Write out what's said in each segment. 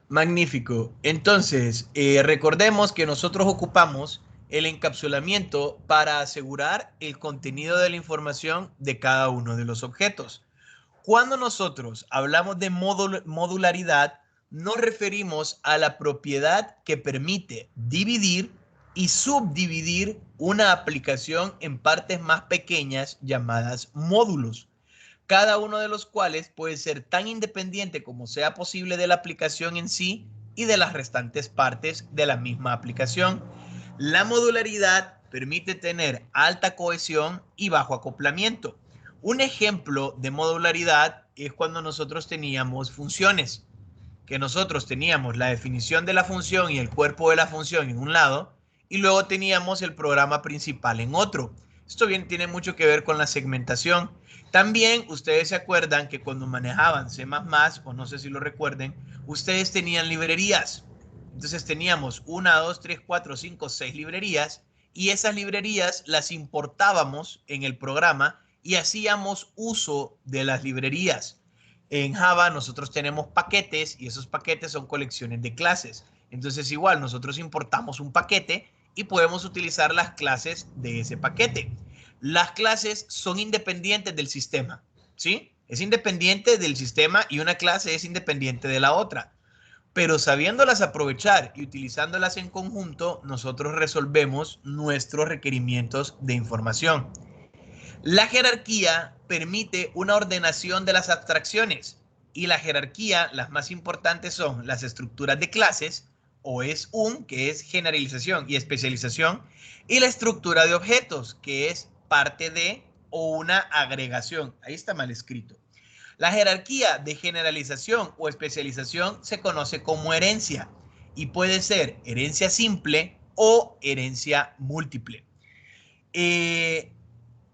Magnífico. Entonces, recordemos que nosotros ocupamos el encapsulamiento para asegurar el contenido de la información de cada uno de los objetos. Cuando nosotros hablamos de modularidad, nos referimos a la propiedad que permite dividir y subdividir una aplicación en partes más pequeñas llamadas módulos, cada uno de los cuales puede ser tan independiente como sea posible de la aplicación en sí y de las restantes partes de la misma aplicación. La modularidad permite tener alta cohesión y bajo acoplamiento. Un ejemplo de modularidad es cuando nosotros teníamos funciones, que nosotros teníamos la definición de la función y el cuerpo de la función en un lado, y luego teníamos el programa principal en otro. Esto bien tiene mucho que ver con la segmentación. También ustedes se acuerdan que cuando manejaban C++, o no sé si lo recuerden, ustedes tenían librerías. Entonces teníamos 1, 2, 3, 4, 5, 6 librerías, y esas librerías las importábamos en el programa y hacíamos uso de las librerías. En Java nosotros tenemos paquetes y esos paquetes son colecciones de clases. Entonces igual nosotros importamos un paquete y podemos utilizar las clases de ese paquete. Las clases son independientes del sistema, ¿sí? Es independiente del sistema y una clase es independiente de la otra. Pero sabiéndolas aprovechar y utilizándolas en conjunto, nosotros resolvemos nuestros requerimientos de información. La jerarquía permite una ordenación de las abstracciones y la jerarquía, las más importantes son las estructuras de clases, o es que es generalización y especialización, y la estructura de objetos, que es parte de o una agregación. Ahí está mal escrito. La jerarquía de generalización o especialización se conoce como herencia y puede ser herencia simple o herencia múltiple. Eh,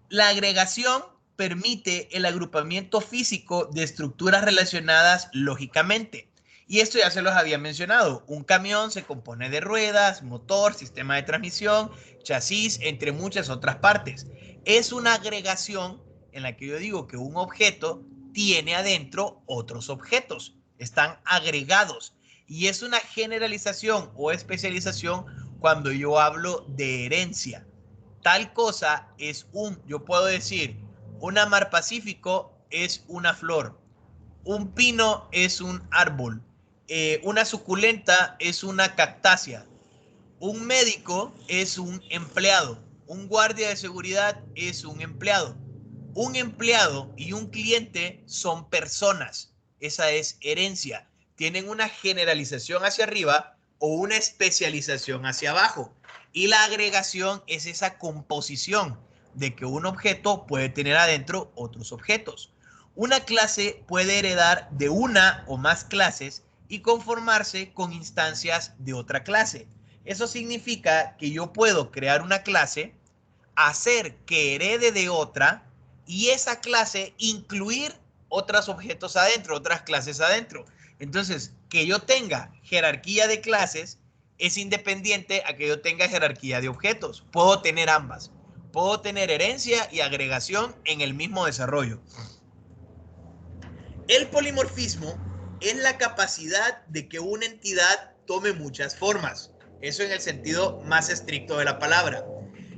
la agregación permite el agrupamiento físico de estructuras relacionadas lógicamente. Y esto ya se los había mencionado. Un camión se compone de ruedas, motor, sistema de transmisión, chasis, entre muchas otras partes. Es una agregación en la que yo digo que un objeto tiene adentro otros objetos. Están agregados. Y es una generalización o especialización cuando yo hablo de herencia. Tal cosa es yo puedo decir, un mar pacífico es una flor, un pino es un árbol, una suculenta es una cactácea, un médico es un empleado, un guardia de seguridad es un empleado. Un empleado y un cliente son personas. Esa es herencia. Tienen una generalización hacia arriba o una especialización hacia abajo. Y la agregación es esa composición de que un objeto puede tener adentro otros objetos. Una clase puede heredar de una o más clases y conformarse con instancias de otra clase. Eso significa que yo puedo crear una clase, hacer que herede de otra y esa clase incluir otros objetos adentro, otras clases adentro. Entonces, que yo tenga jerarquía de clases es independiente a que yo tenga jerarquía de objetos. Puedo tener ambas. Puedo tener herencia y agregación en el mismo desarrollo. El polimorfismo es la capacidad de que una entidad tome muchas formas. Eso en el sentido más estricto de la palabra.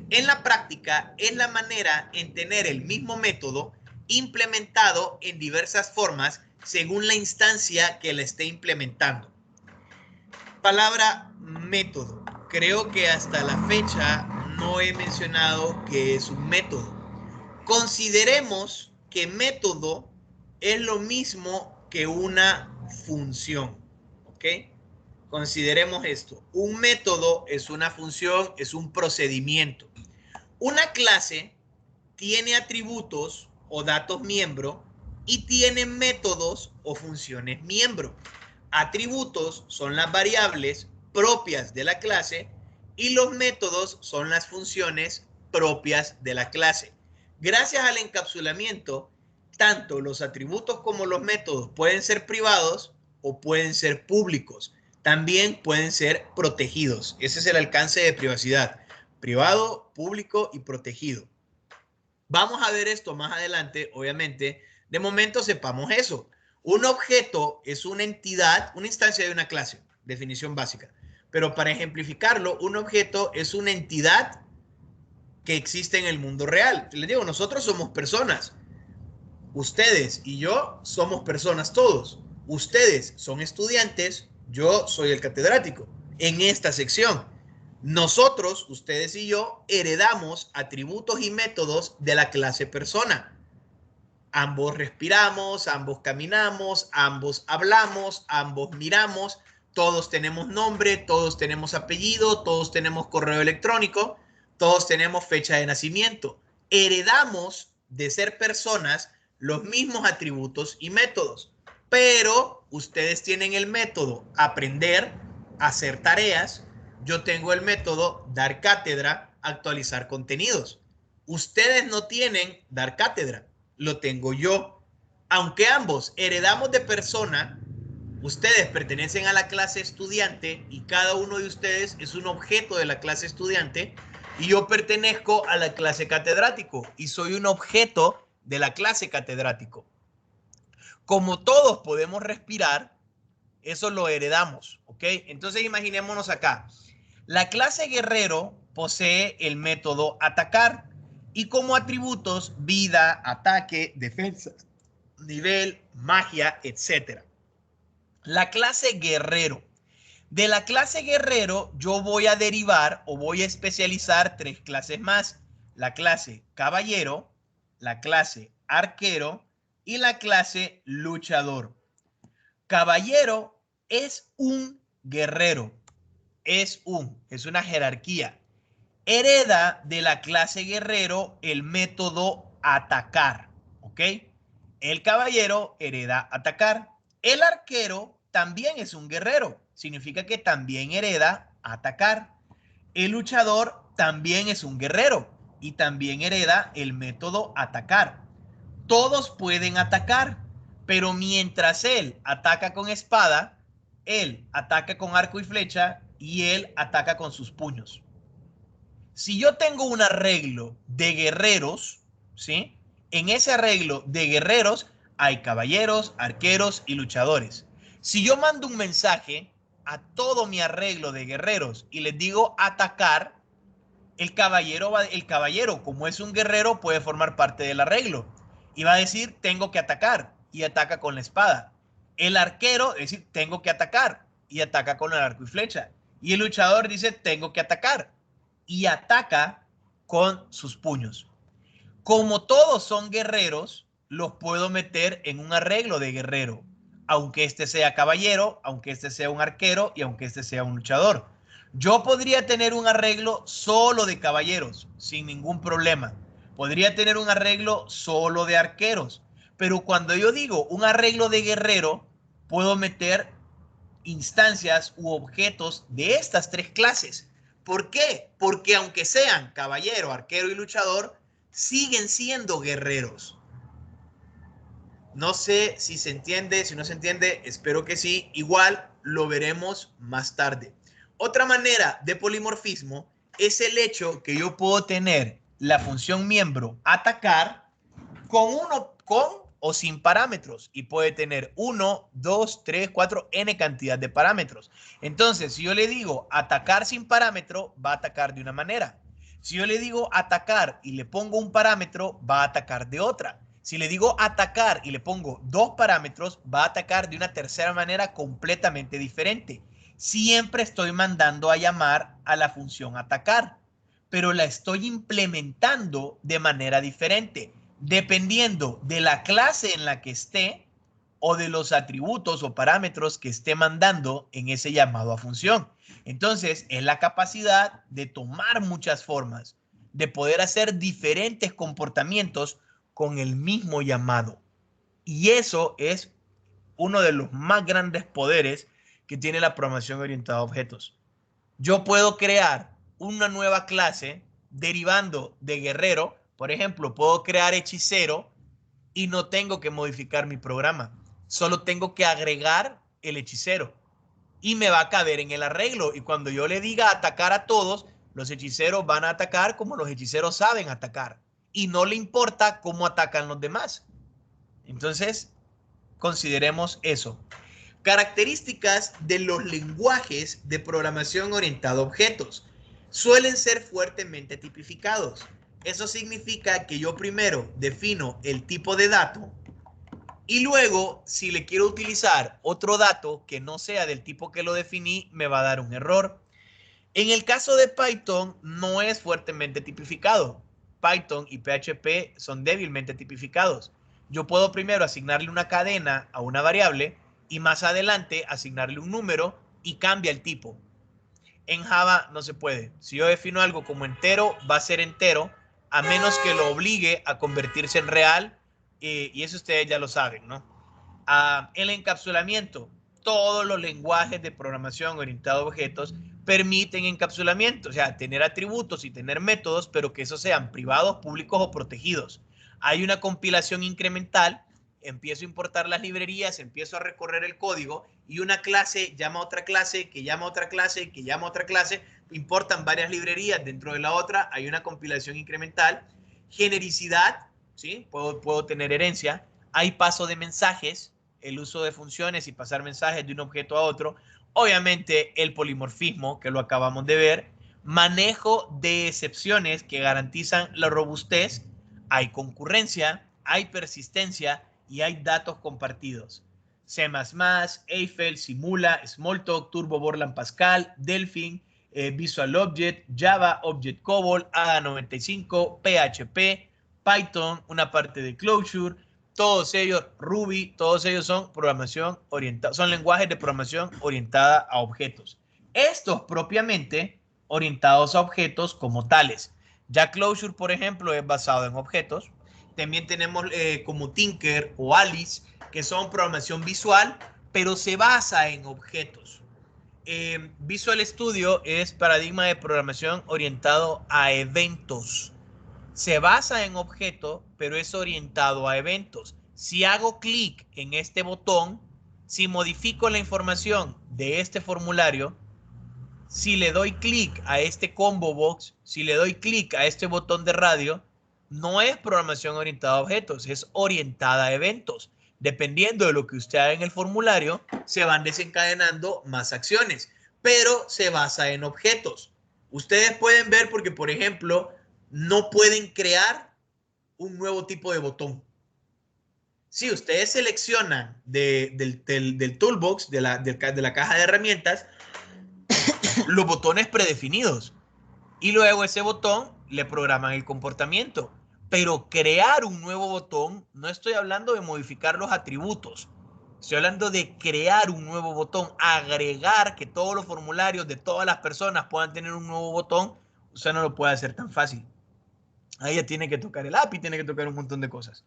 En la práctica es la manera en tener el mismo método implementado en diversas formas según la instancia que la esté implementando. Palabra método. Creo que hasta la fecha no he mencionado qué es un método. Consideremos que método es lo mismo que una función. ¿Ok? Consideremos esto. Un método es una función, es un procedimiento. Una clase tiene atributos o datos miembro y tiene métodos o funciones miembro. Atributos son las variables propias de la clase y los métodos son las funciones propias de la clase. Gracias al encapsulamiento, tanto los atributos como los métodos pueden ser privados o pueden ser públicos. También pueden ser protegidos. Ese es el alcance de privacidad. Privado, público y protegido. Vamos a ver esto más adelante, obviamente. De momento sepamos eso. Un objeto es una entidad, una instancia de una clase, definición básica. Pero para ejemplificarlo, un objeto es una entidad que existe en el mundo real. Les digo, nosotros somos personas. Ustedes y yo somos personas todos. Ustedes son estudiantes, yo soy el catedrático. En esta sección, nosotros, ustedes y yo, heredamos atributos y métodos de la clase persona. Ambos respiramos, ambos caminamos, ambos hablamos, ambos miramos, todos tenemos nombre, todos tenemos apellido, todos tenemos correo electrónico, todos tenemos fecha de nacimiento. Heredamos de ser personas los mismos atributos y métodos, pero ustedes tienen el método aprender, hacer tareas, yo tengo el método dar cátedra, actualizar contenidos. Ustedes no tienen dar cátedra, lo tengo yo. Aunque ambos heredamos de persona, ustedes pertenecen a la clase estudiante y cada uno de ustedes es un objeto de la clase estudiante y yo pertenezco a la clase catedrático y soy un objeto de la clase catedrático. Como todos podemos respirar, eso lo heredamos, ¿ok? Entonces imaginémonos acá. La clase guerrero posee el método atacar y como atributos vida, ataque, defensa, nivel, magia, etc. La clase guerrero. De la clase guerrero yo voy a derivar o voy a especializar 3 clases más. La clase caballero, la clase arquero y la clase luchador. Caballero es un guerrero. Es una jerarquía. Hereda de la clase guerrero el método atacar, ¿ok? El caballero hereda atacar. El arquero también es un guerrero, significa que también hereda atacar. El luchador también es un guerrero y también hereda el método atacar. Todos pueden atacar, pero mientras él ataca con espada, él ataca con arco y flecha y él ataca con sus puños. Si yo tengo un arreglo de guerreros, ¿sí? En ese arreglo de guerreros hay caballeros, arqueros y luchadores. Si yo mando un mensaje a todo mi arreglo de guerreros y les digo atacar, el caballero, como es un guerrero, puede formar parte del arreglo y va a decir tengo que atacar y ataca con la espada. El arquero es decir tengo que atacar y ataca con el arco y flecha. Y el luchador dice tengo que atacar y ataca con sus puños. Como todos son guerreros, los puedo meter en un arreglo de guerrero, aunque este sea caballero, aunque este sea un arquero y aunque este sea un luchador. Yo podría tener un arreglo solo de caballeros, sin ningún problema. Podría tener un arreglo solo de arqueros, pero cuando yo digo un arreglo de guerrero, puedo meter instancias u objetos de estas 3 clases. ¿Por qué? Porque aunque sean caballero, arquero y luchador, siguen siendo guerreros. No sé si se entiende, si no se entiende, espero que sí. Igual lo veremos más tarde. Otra manera de polimorfismo es el hecho que yo puedo tener la función miembro atacar con o sin parámetros y puede tener 1, 2, 3, 4, n cantidad de parámetros. Entonces, si yo le digo atacar sin parámetro, va a atacar de una manera. Si yo le digo atacar y le pongo un parámetro, va a atacar de otra. Si le digo atacar y le pongo 2 parámetros, va a atacar de una tercera manera completamente diferente. Siempre estoy mandando a llamar a la función atacar, pero la estoy implementando de manera diferente, dependiendo de la clase en la que esté o de los atributos o parámetros que esté mandando en ese llamado a función. Entonces, es la capacidad de tomar muchas formas, de poder hacer diferentes comportamientos con el mismo llamado. Y eso es uno de los más grandes poderes que tiene la programación orientada a objetos. Yo puedo crear una nueva clase derivando de guerrero. Por ejemplo, puedo crear hechicero y no tengo que modificar mi programa. Solo tengo que agregar el hechicero y me va a caber en el arreglo. Y cuando yo le diga atacar a todos, los hechiceros van a atacar como los hechiceros saben atacar. Y no le importa cómo atacan los demás. Entonces, Consideremos eso. Características de los lenguajes de programación orientada a objetos. Suelen ser fuertemente tipificados. Eso significa que yo primero defino el tipo de dato y luego, si le quiero utilizar otro dato que no sea del tipo que lo definí, me va a dar un error. En el caso de Python, no es fuertemente tipificado. Python y PHP son débilmente tipificados. Yo puedo primero asignarle una cadena a una variable y más adelante asignarle un número y cambia el tipo. En Java no se puede. Si yo defino algo como entero, va a ser entero, a menos que lo obligue a convertirse en real, y eso ustedes ya lo saben, ¿no? El encapsulamiento. Todos los lenguajes de programación orientados a objetos permiten encapsulamiento, o sea, tener atributos y tener métodos, pero que esos sean privados, públicos o protegidos. Hay una compilación incremental, empiezo a importar las librerías, empiezo a recorrer el código y una clase llama a otra clase, que llama a otra clase, que llama a otra clase, importan varias librerías dentro de la otra, hay una compilación incremental. Genericidad, ¿sí? Puedo tener herencia. Hay paso de mensajes, el uso de funciones y pasar mensajes de un objeto a otro. Obviamente el polimorfismo, que lo acabamos de ver. Manejo de excepciones que garantizan la robustez. Hay concurrencia, hay persistencia y hay datos compartidos. C++, Eiffel, Simula, Smalltalk, Turbo, Borland, Pascal, Delphin, Visual Object, Java, Object COBOL, ADA95, PHP, Python, una parte de Clojure, todos ellos, Ruby, todos ellos son programación orientada, son lenguajes de programación orientada a objetos. Estos propiamente orientados a objetos como tales. Ya Clojure, por ejemplo, es basado en objetos. También tenemos como Tinker o Alice, que son programación visual, pero se basa en objetos. Visual Studio es paradigma de programación orientado a eventos. Se basa en objeto, pero es orientado a eventos. Si hago clic en este botón, si modifico la información de este formulario, si le doy clic a este combo box, si le doy clic a este botón de radio, no es programación orientada a objetos, es orientada a eventos. Dependiendo de lo que usted haga en el formulario, se van desencadenando más acciones, pero se basa en objetos. Ustedes pueden ver porque, por ejemplo, no pueden crear un nuevo tipo de botón. Si ustedes seleccionan del toolbox, de la caja de herramientas, los botones predefinidos y luego ese botón le programan el comportamiento. Pero crear un nuevo botón, no estoy hablando de modificar los atributos, estoy hablando de crear un nuevo botón, agregar que todos los formularios de todas las personas puedan tener un nuevo botón. Usted no lo puede hacer tan fácil. Ahí ya tiene que tocar el API, tiene que tocar un montón de cosas.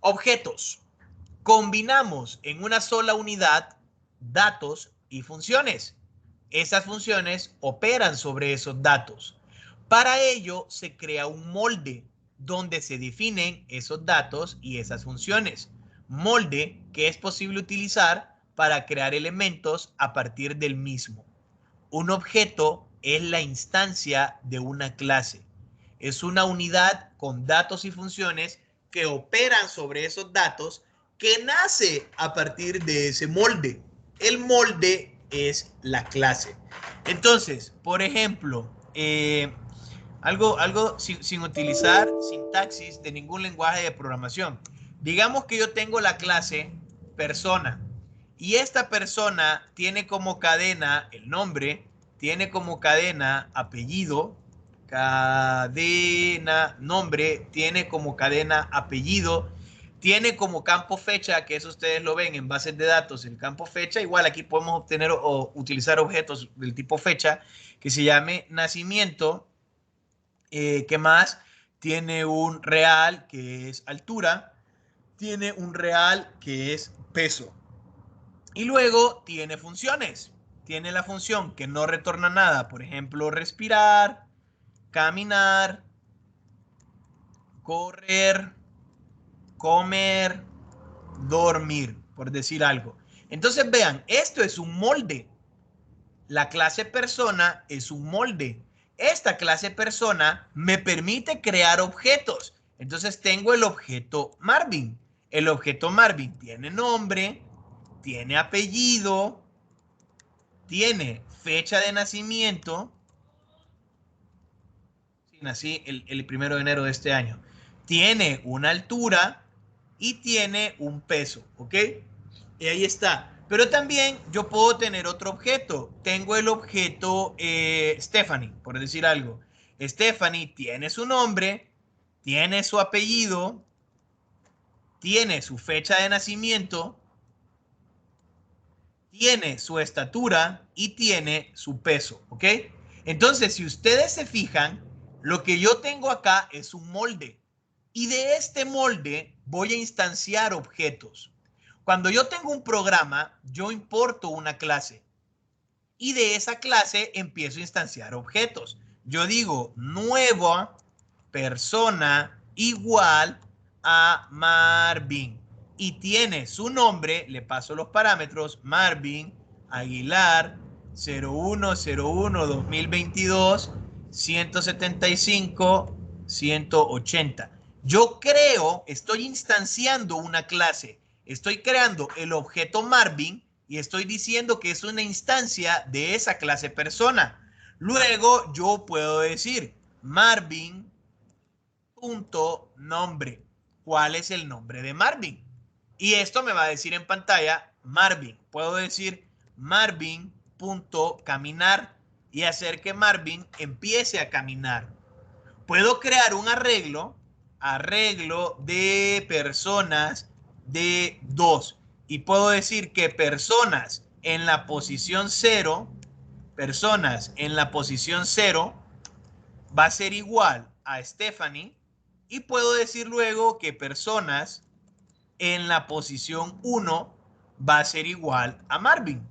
Objetos. Combinamos en una sola unidad datos y funciones. Esas funciones operan sobre esos datos. Para ello se crea un molde donde se definen esos datos y esas funciones. Molde que es posible utilizar para crear elementos a partir del mismo. Un objeto es la instancia de una clase. Es una unidad con datos y funciones que operan sobre esos datos que nace a partir de ese molde. El molde es la clase. Entonces, por ejemplo, algo sin utilizar sintaxis de ningún lenguaje de programación. Digamos que yo tengo la clase persona y esta persona tiene como cadena el nombre, tiene como cadena apellido, cadena nombre, tiene como cadena apellido, tiene como campo fecha, que eso ustedes lo ven en bases de datos, el campo fecha. Igual aquí podemos obtener o utilizar objetos del tipo fecha que se llame nacimiento. ¿Qué más? Tiene un real que es altura, tiene un real que es peso. Y luego tiene funciones. Tiene la función que no retorna nada, por ejemplo, respirar, caminar, correr, comer, dormir, por decir algo. Entonces vean, esto es un molde. La clase persona es un molde. Esta clase persona me permite crear objetos. Entonces tengo el objeto Marvin. El objeto Marvin tiene nombre, tiene apellido, tiene fecha de nacimiento. Nací el 1 de enero de este año. Tiene una altura y tiene un peso, ¿ok? Y ahí está. Pero también yo puedo tener otro objeto. Tengo el objeto Stephanie, por decir algo. Stephanie tiene su nombre, tiene su apellido, tiene su fecha de nacimiento, tiene su estatura y tiene su peso, ¿ok? Entonces, si ustedes se fijan, lo que yo tengo acá es un molde. Y de este molde voy a instanciar objetos. Cuando yo tengo un programa, yo importo una clase. Y de esa clase empiezo a instanciar objetos. Yo digo, nueva persona igual a Marvin. Y tiene su nombre, le paso los parámetros, Marvin Aguilar 0101-2022, 175, 180. Yo creo, estoy instanciando una clase, estoy creando el objeto Marvin y estoy diciendo que es una instancia de esa clase persona. Luego yo puedo decir Marvin.nombre. ¿Cuál es el nombre de Marvin? Y esto me va a decir en pantalla Marvin. Puedo decir Marvin.caminar y hacer que Marvin empiece a caminar. Puedo crear un arreglo de personas de 2. Y puedo decir que personas en la posición 0, va a ser igual a Stephanie. Y puedo decir luego que personas en la posición 1 va a ser igual a Marvin.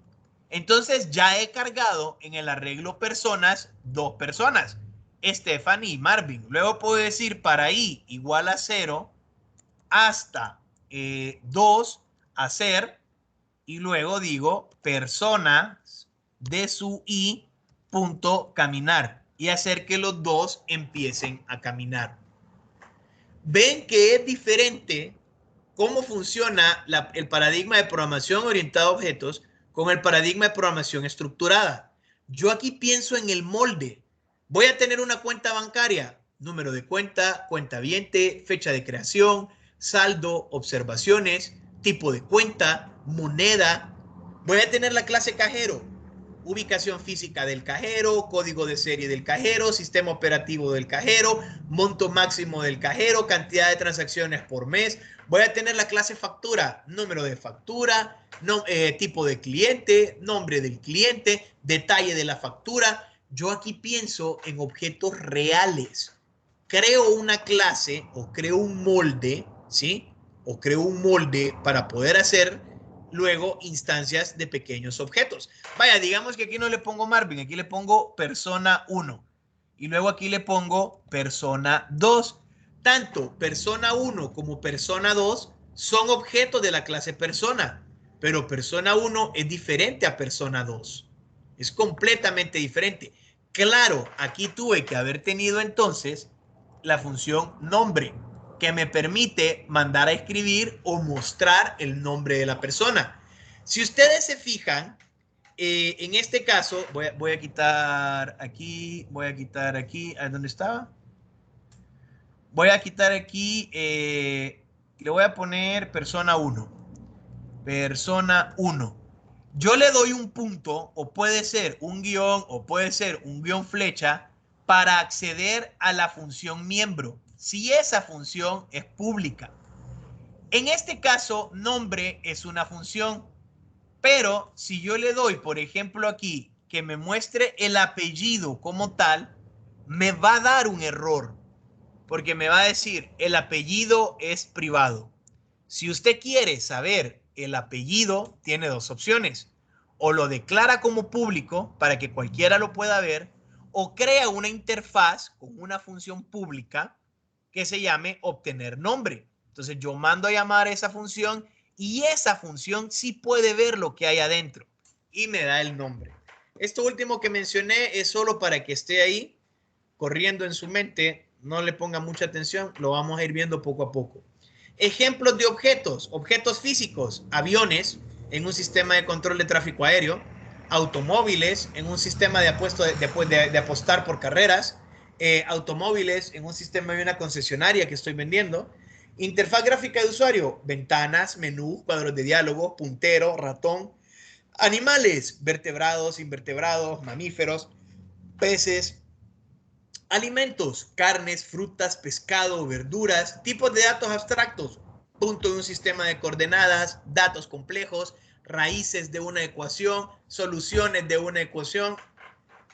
Entonces ya he cargado en el arreglo personas 2 personas, Stephanie y Marvin. Luego puedo decir para i igual a 0 hasta 2 hacer, y luego digo personas de su i punto caminar y hacer que los dos empiecen a caminar. Ven que es diferente cómo funciona el paradigma de programación orientada a objetos con el paradigma de programación estructurada. Yo aquí pienso en el molde. Voy a tener una cuenta bancaria, número de cuenta, cuentaviente, fecha de creación, saldo, observaciones, tipo de cuenta, moneda. Voy a tener la clase cajero, ubicación física del cajero, código de serie del cajero, sistema operativo del cajero, monto máximo del cajero, cantidad de transacciones por mes. Voy a tener la clase factura, número de factura, tipo de cliente, nombre del cliente, detalle de la factura. Yo aquí pienso en objetos reales. Creo una clase o creo un molde, ¿sí? O creo un molde para poder hacer luego instancias de pequeños objetos. Vaya, digamos que aquí no le pongo Marvin, aquí le pongo persona 1 y luego aquí le pongo persona 2. Tanto persona 1 como persona 2 son objetos de la clase persona, pero persona 1 es diferente a persona 2. Es completamente diferente. Claro, aquí tuve que haber tenido entonces la función nombre, que me permite mandar a escribir o mostrar el nombre de la persona. Si ustedes se fijan, en este caso, voy a quitar aquí, ¿a dónde estaba? Voy a quitar aquí, le voy a poner persona 1. Persona 1. Yo le doy un punto, o puede ser un guión, o puede ser un guión flecha, para acceder a la función miembro, si esa función es pública. En este caso, nombre es una función, pero si yo le doy, por ejemplo, aquí, que me muestre el apellido como tal, me va a dar un error, porque me va a decir, el apellido es privado. Si usted quiere saber el apellido, tiene dos opciones. O lo declara como público para que cualquiera lo pueda ver, o crea una interfaz con una función pública que se llame obtener nombre. Entonces yo mando a llamar a esa función y esa función sí puede ver lo que hay adentro y me da el nombre. Esto último que mencioné es solo para que esté ahí corriendo en su mente, no le ponga mucha atención, lo vamos a ir viendo poco a poco. Ejemplos de objetos, objetos físicos, aviones en un sistema de control de tráfico aéreo, automóviles en un sistema de apostar por carreras, automóviles en un sistema de una concesionaria que estoy vendiendo, interfaz gráfica de usuario, ventanas, menú, cuadros de diálogo, puntero, ratón, animales, vertebrados, invertebrados, mamíferos, peces, alimentos, carnes, frutas, pescado, verduras, tipos de datos abstractos, punto de un sistema de coordenadas, datos complejos, raíces de una ecuación, soluciones de una ecuación.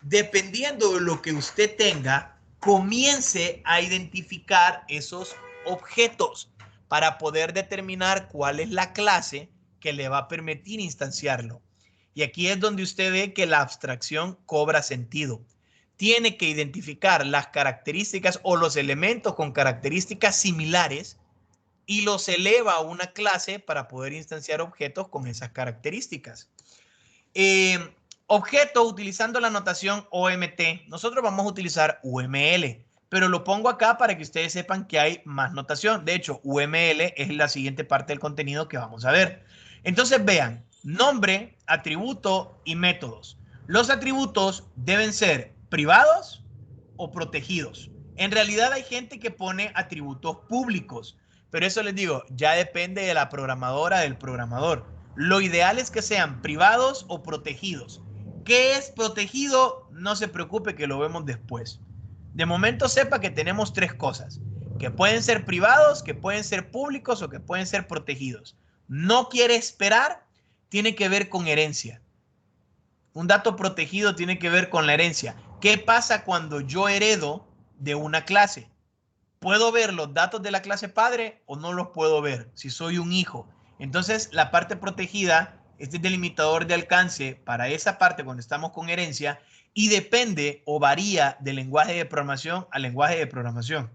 Dependiendo de lo que usted tenga, comience a identificar esos objetos para poder determinar cuál es la clase que le va a permitir instanciarlo. Y aquí es donde usted ve que la abstracción cobra sentido. Tiene que identificar las características o los elementos con características similares y los eleva a una clase para poder instanciar objetos con esas características. Objeto utilizando la notación OMT. Nosotros vamos a utilizar UML, pero lo pongo acá para que ustedes sepan que hay más notación. De hecho, UML es la siguiente parte del contenido que vamos a ver. Entonces vean, nombre, atributo y métodos. Los atributos deben ser privados o protegidos. En realidad hay gente que pone atributos públicos, pero eso les digo, ya depende de la programadora, del programador. Lo ideal es que sean privados o protegidos. ¿Qué es protegido? No se preocupe que lo vemos después. De momento sepa que tenemos tres cosas, que pueden ser privados, que pueden ser públicos o que pueden ser protegidos. No quiere esperar, tiene que ver con herencia. Un dato protegido tiene que ver con la herencia. ¿Qué pasa cuando yo heredo de una clase? ¿Puedo ver los datos de la clase padre o no los puedo ver si soy un hijo? Entonces, la parte protegida, este delimitador de alcance para esa parte cuando estamos con herencia y depende o varía de lenguaje de programación a lenguaje de programación.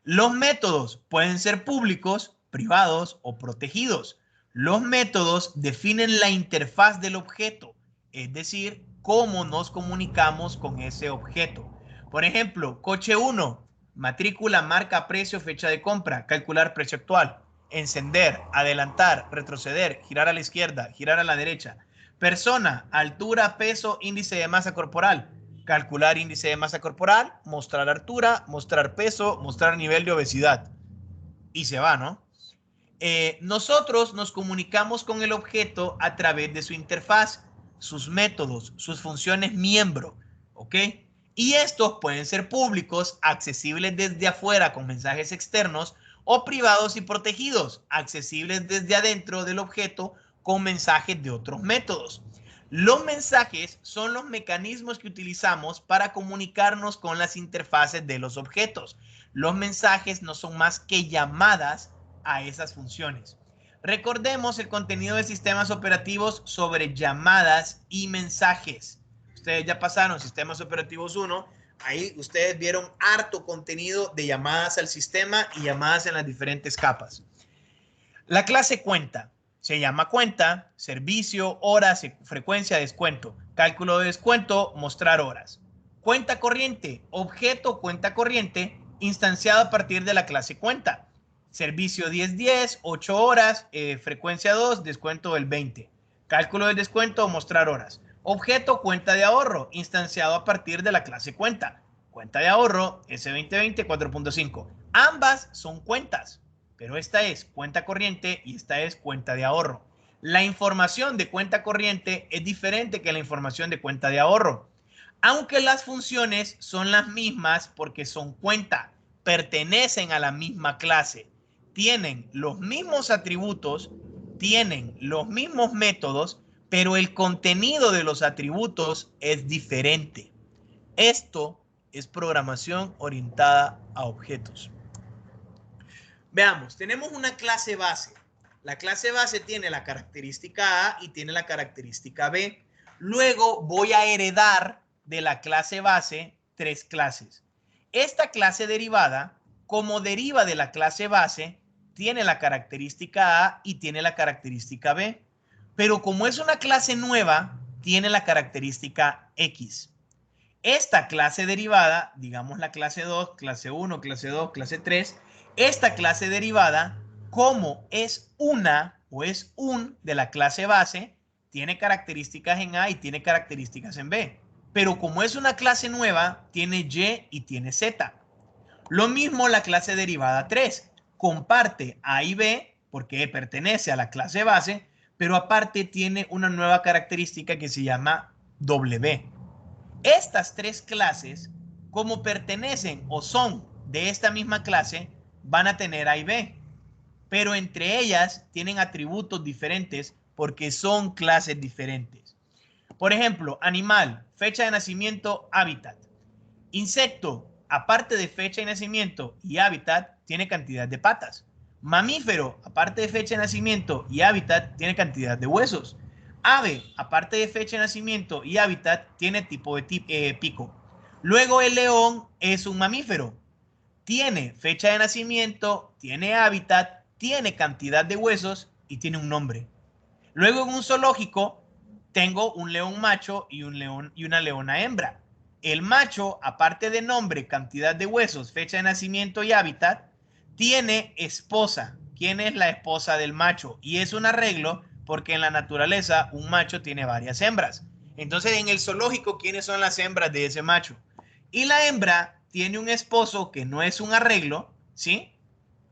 Los métodos pueden ser públicos, privados o protegidos. Los métodos definen la interfaz del objeto, es decir, cómo nos comunicamos con ese objeto. Por ejemplo, coche 1, matrícula, marca, precio, fecha de compra, calcular precio actual, encender, adelantar, retroceder, girar a la izquierda, girar a la derecha. Persona, altura, peso, índice de masa corporal, calcular índice de masa corporal, mostrar altura, mostrar peso, mostrar nivel de obesidad. Y se va, ¿no? Nosotros nos comunicamos con el objeto a través de su interfaz, sus métodos, sus funciones miembro, ¿ok? Y estos pueden ser públicos, accesibles desde afuera con mensajes externos, o privados y protegidos, accesibles desde adentro del objeto con mensajes de otros métodos. Los mensajes son los mecanismos que utilizamos para comunicarnos con las interfaces de los objetos. Los mensajes no son más que llamadas a esas funciones. Recordemos el contenido de sistemas operativos sobre llamadas y mensajes. Ustedes ya pasaron sistemas operativos 1, ahí ustedes vieron harto contenido de llamadas al sistema y llamadas en las diferentes capas. La clase cuenta se llama cuenta, servicio, horas, frecuencia, descuento. Cálculo de descuento, mostrar horas. Cuenta corriente, objeto cuenta corriente, instanciado a partir de la clase cuenta. Servicio 10-10, 8 horas, frecuencia 2, descuento del 20. Cálculo de descuento, mostrar horas. Objeto cuenta de ahorro, instanciado a partir de la clase cuenta. Cuenta de ahorro, S2020 4.5. Ambas son cuentas, pero esta es cuenta corriente y esta es cuenta de ahorro. La información de cuenta corriente es diferente que la información de cuenta de ahorro, aunque las funciones son las mismas porque son cuenta, pertenecen a la misma clase, tienen los mismos atributos, tienen los mismos métodos, pero el contenido de los atributos es diferente. Esto es programación orientada a objetos. Veamos, tenemos una clase base. La clase base tiene la característica A y tiene la característica B. Luego voy a heredar de la clase base tres clases. Esta clase derivada, como deriva de la clase base, tiene la característica A y tiene la característica B. Pero como es una clase nueva, tiene la característica X. Esta clase derivada, digamos la clase 2, clase 1, clase 2, clase 3, esta clase derivada como es una o es un de la clase base, tiene características en A y tiene características en B. Pero como es una clase nueva, tiene Y y tiene Z. Lo mismo la clase derivada 3. Comparte A y B porque pertenece a la clase base, pero aparte tiene una nueva característica que se llama W. Estas tres clases, como pertenecen o son de esta misma clase, van a tener A y B, pero entre ellas tienen atributos diferentes porque son clases diferentes. Por ejemplo, animal, fecha de nacimiento, hábitat. Insecto, aparte de fecha de nacimiento y hábitat, tiene cantidad de patas. Mamífero, aparte de fecha de nacimiento y hábitat, tiene cantidad de huesos. Ave, aparte de fecha de nacimiento y hábitat, tiene tipo de pico. Luego el león es un mamífero. Tiene fecha de nacimiento, tiene hábitat, tiene cantidad de huesos y tiene un nombre. Luego en un zoológico tengo un león macho y un león y una leona hembra. El macho, aparte de nombre, cantidad de huesos, fecha de nacimiento y hábitat, tiene esposa. ¿Quién es la esposa del macho? Y es un arreglo porque en la naturaleza un macho tiene varias hembras. Entonces en el zoológico, ¿quiénes son las hembras de ese macho? Y la hembra tiene un esposo que no es un arreglo, ¿sí?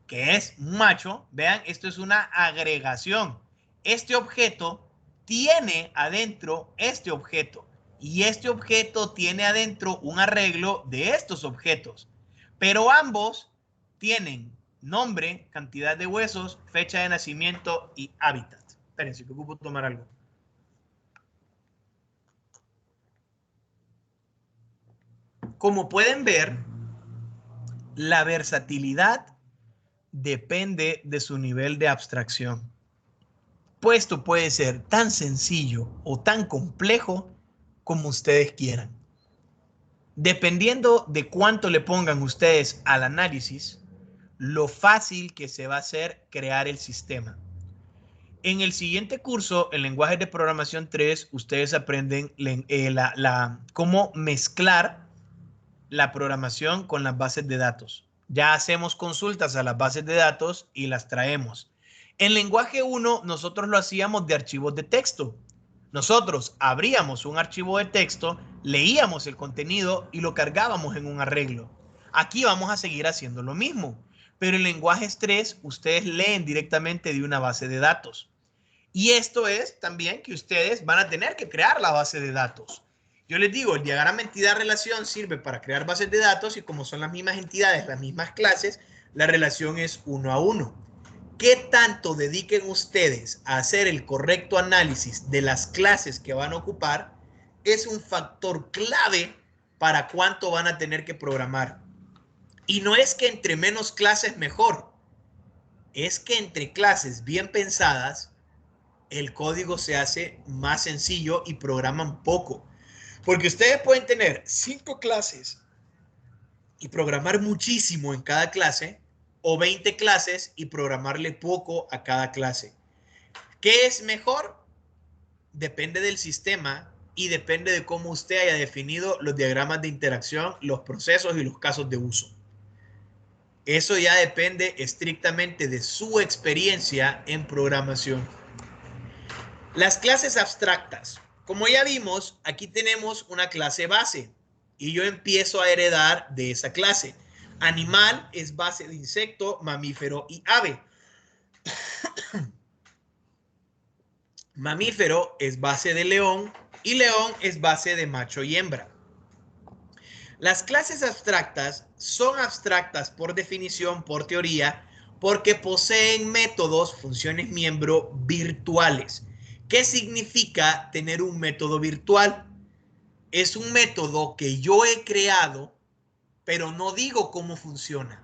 Que es un macho. Vean, esto es una agregación. Este objeto tiene adentro este objeto y este objeto tiene adentro un arreglo de estos objetos, pero ambos tienen nombre, cantidad de huesos, fecha de nacimiento y hábitat. Espérense que ocupo tomar algo. Como pueden ver, la versatilidad depende de su nivel de abstracción. Puesto puede ser tan sencillo o tan complejo como ustedes quieran. Dependiendo de cuánto le pongan ustedes al análisis, lo fácil que se va a hacer crear el sistema. En el siguiente curso, en Lenguajes de Programación 3, ustedes aprenden cómo mezclar la programación con las bases de datos. Ya hacemos consultas a las bases de datos y las traemos. En lenguaje 1, nosotros lo hacíamos de archivos de texto. Nosotros abríamos un archivo de texto, leíamos el contenido y lo cargábamos en un arreglo. Aquí vamos a seguir haciendo lo mismo, pero en lenguajes 3, ustedes leen directamente de una base de datos. Y esto es también que ustedes van a tener que crear la base de datos. Yo les digo, el diagrama entidad-relación sirve para crear bases de datos y como son las mismas entidades, las mismas clases, la relación es 1 a 1. ¿Qué tanto dediquen ustedes a hacer el correcto análisis de las clases que van a ocupar? Es un factor clave para cuánto van a tener que programar. Y no es que entre menos clases mejor, es que entre clases bien pensadas, el código se hace más sencillo y programan poco. Porque ustedes pueden tener 5 clases y programar muchísimo en cada clase, o 20 clases y programarle poco a cada clase. ¿Qué es mejor? Depende del sistema y depende de cómo usted haya definido los diagramas de interacción, los procesos y los casos de uso. Eso ya depende estrictamente de su experiencia en programación. Las clases abstractas. Como ya vimos, aquí tenemos una clase base y yo empiezo a heredar de esa clase. Animal es base de insecto, mamífero y ave. Mamífero es base de león y león es base de macho y hembra. Las clases abstractas son abstractas por definición, por teoría, porque poseen métodos, funciones miembro virtuales. ¿Qué significa tener un método virtual? Es un método que yo he creado, pero no digo cómo funciona.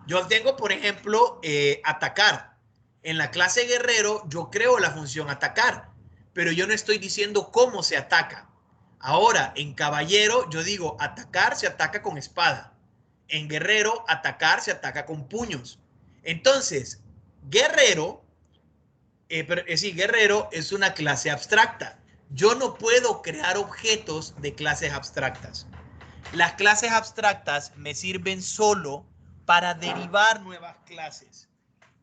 Yo tengo, por ejemplo, atacar. En la clase guerrero yo creo la función atacar, pero yo no estoy diciendo cómo se ataca. Ahora, en caballero yo digo atacar se ataca con espada. En guerrero, atacar se ataca con puños. Entonces, guerrero guerrero es una clase abstracta. Yo no puedo crear objetos de clases abstractas. Las clases abstractas me sirven solo para derivar nuevas clases.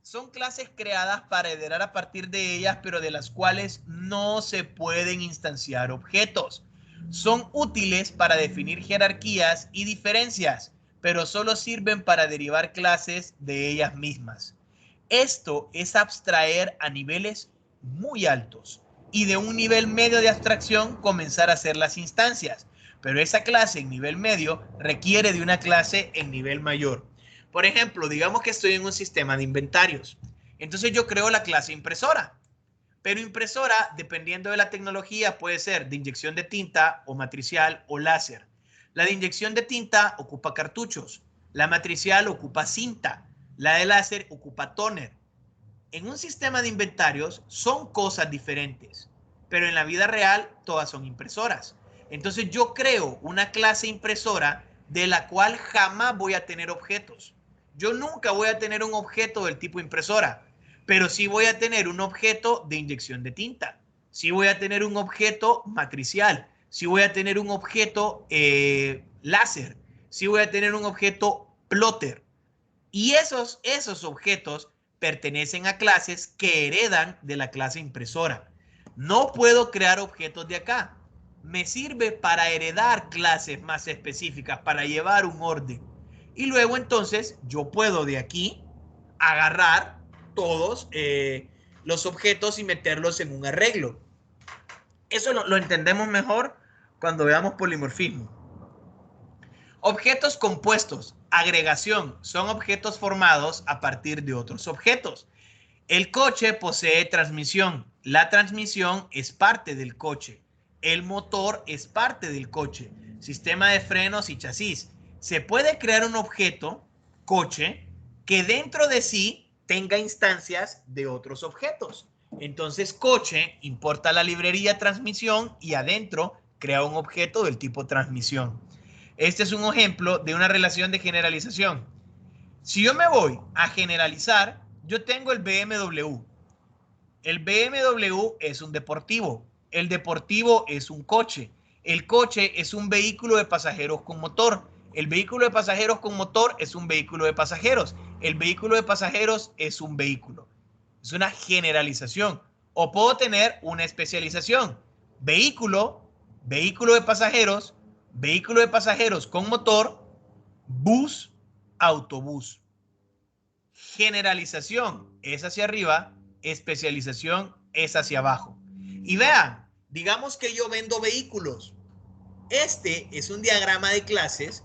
Son clases creadas para iterar a partir de ellas, pero de las cuales no se pueden instanciar objetos. Son útiles para definir jerarquías y diferencias, pero solo sirven para derivar clases de ellas mismas. Esto es abstraer a niveles muy altos y de un nivel medio de abstracción comenzar a hacer las instancias, pero esa clase en nivel medio requiere de una clase en nivel mayor. Por ejemplo, digamos que estoy en un sistema de inventarios. Entonces yo creo la clase impresora. Pero impresora, dependiendo de la tecnología, puede ser de inyección de tinta o matricial o láser. La de inyección de tinta ocupa cartuchos. La matricial ocupa cinta. La de láser ocupa tóner. En un sistema de inventarios son cosas diferentes, pero en la vida real todas son impresoras. Entonces yo creo una clase impresora de la cual jamás voy a tener objetos. Yo nunca voy a tener un objeto del tipo impresora, pero sí voy a tener un objeto de inyección de tinta. Sí voy a tener un objeto matricial. Sí voy a tener un objeto láser. Sí voy a tener un objeto plotter. Y esos objetos pertenecen a clases que heredan de la clase impresora. No puedo crear objetos de acá. Me sirve para heredar clases más específicas, para llevar un orden. Y luego entonces yo puedo de aquí agarrar todos los objetos y meterlos en un arreglo. Eso lo entendemos mejor cuando veamos polimorfismo. Objetos compuestos, agregación, son objetos formados a partir de otros objetos. El coche posee transmisión. La transmisión es parte del coche. El motor es parte del coche. Sistema de frenos y chasis. Se puede crear un objeto, coche, que dentro de sí tenga instancias de otros objetos. Entonces, coche importa la librería transmisión y adentro crea un objeto del tipo transmisión. Este es un ejemplo de una relación de generalización. Si yo me voy a generalizar, yo tengo el BMW. El BMW es un deportivo. El deportivo es un coche. El coche es un vehículo de pasajeros con motor. El vehículo de pasajeros con motor es un vehículo de pasajeros. El vehículo de pasajeros es un vehículo. Es una generalización. O puedo tener una especialización. Vehículo, vehículo de pasajeros con motor, bus, autobús. Generalización es hacia arriba, especialización es hacia abajo. Y vean, digamos que yo vendo vehículos. Este es un diagrama de clases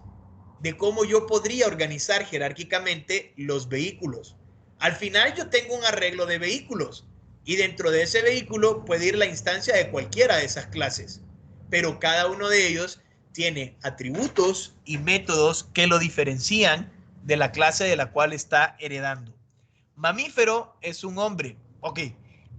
de cómo yo podría organizar jerárquicamente los vehículos. Al final yo tengo un arreglo de vehículos y dentro de ese vehículo puede ir la instancia de cualquiera de esas clases, pero cada uno de ellos tiene atributos y métodos que lo diferencian de la clase de la cual está heredando. Mamífero es un hombre. Ok.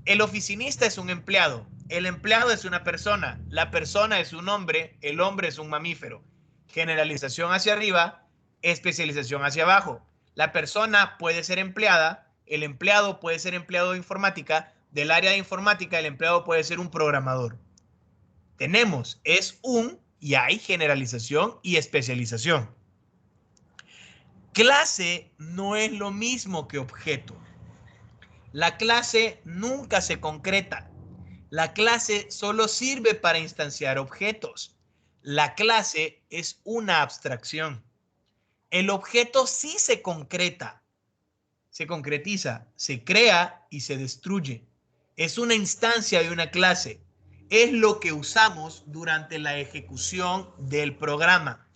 El oficinista es un empleado. El empleado es una persona. La persona es un hombre. El hombre es un mamífero. Generalización hacia arriba, especialización hacia abajo. La persona puede ser empleada. El empleado puede ser empleado de informática. Del área de informática, el empleado puede ser un programador. Tenemos, es un y hay generalización y especialización. Clase no es lo mismo que objeto. La clase nunca se concreta. La clase solo sirve para instanciar objetos. La clase es una abstracción. El objeto sí se concreta, se concretiza, se crea y se destruye. Es una instancia de una clase. Es lo que usamos durante la ejecución del programa.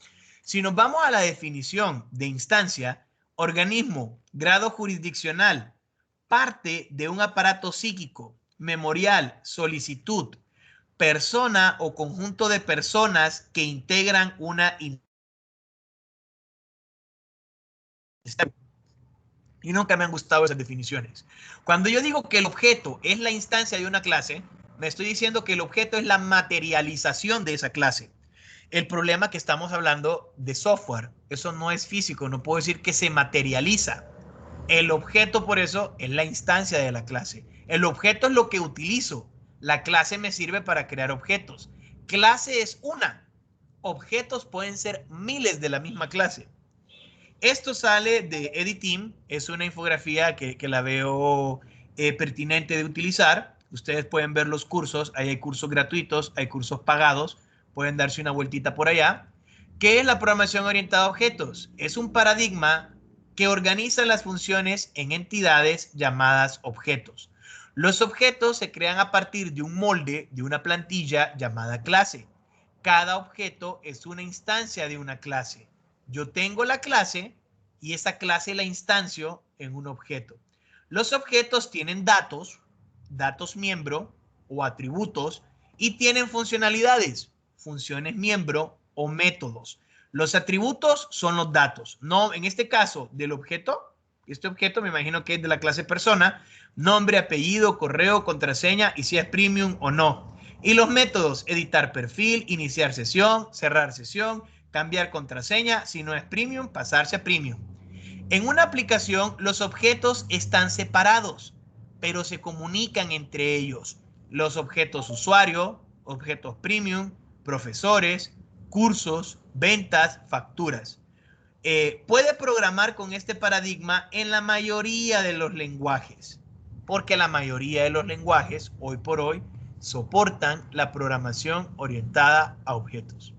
Si nos vamos a la definición de instancia, organismo, grado jurisdiccional, parte de un aparato psíquico, memorial, solicitud, persona o conjunto de personas que integran una instancia. Y nunca me han gustado esas definiciones. Cuando yo digo que el objeto es la instancia de una clase, me estoy diciendo que el objeto es la materialización de esa clase. El problema es que estamos hablando de software. Eso no es físico. No puedo decir que se materializa. El objeto, por eso, es la instancia de la clase. El objeto es lo que utilizo. La clase me sirve para crear objetos. Clase es una. Objetos pueden ser miles de la misma clase. Esto sale de Editeam, es una infografía que la veo pertinente de utilizar. Ustedes pueden ver los cursos, ahí hay cursos gratuitos, hay cursos pagados, pueden darse una vueltita por allá. ¿Qué es la programación orientada a objetos? Es un paradigma que organiza las funciones en entidades llamadas objetos. Los objetos se crean a partir de un molde, de una plantilla llamada clase. Cada objeto es una instancia de una clase. Yo tengo la clase y esa clase la instancio en un objeto. Los objetos tienen datos, datos miembro o atributos, y tienen funcionalidades, funciones miembro o métodos. Los atributos son los datos. No, en este caso del objeto, este objeto me imagino que es de la clase persona, nombre, apellido, correo, contraseña y si es premium o no. Y los métodos, editar perfil, iniciar sesión, cerrar sesión, cambiar contraseña, si no es premium, pasarse a premium. En una aplicación, los objetos están separados, pero se comunican entre ellos. Los objetos usuario, objetos premium, profesores, cursos, ventas, facturas. Puede programar con este paradigma en la mayoría de los lenguajes, porque la mayoría de los lenguajes, hoy por hoy, soportan la programación orientada a objetos.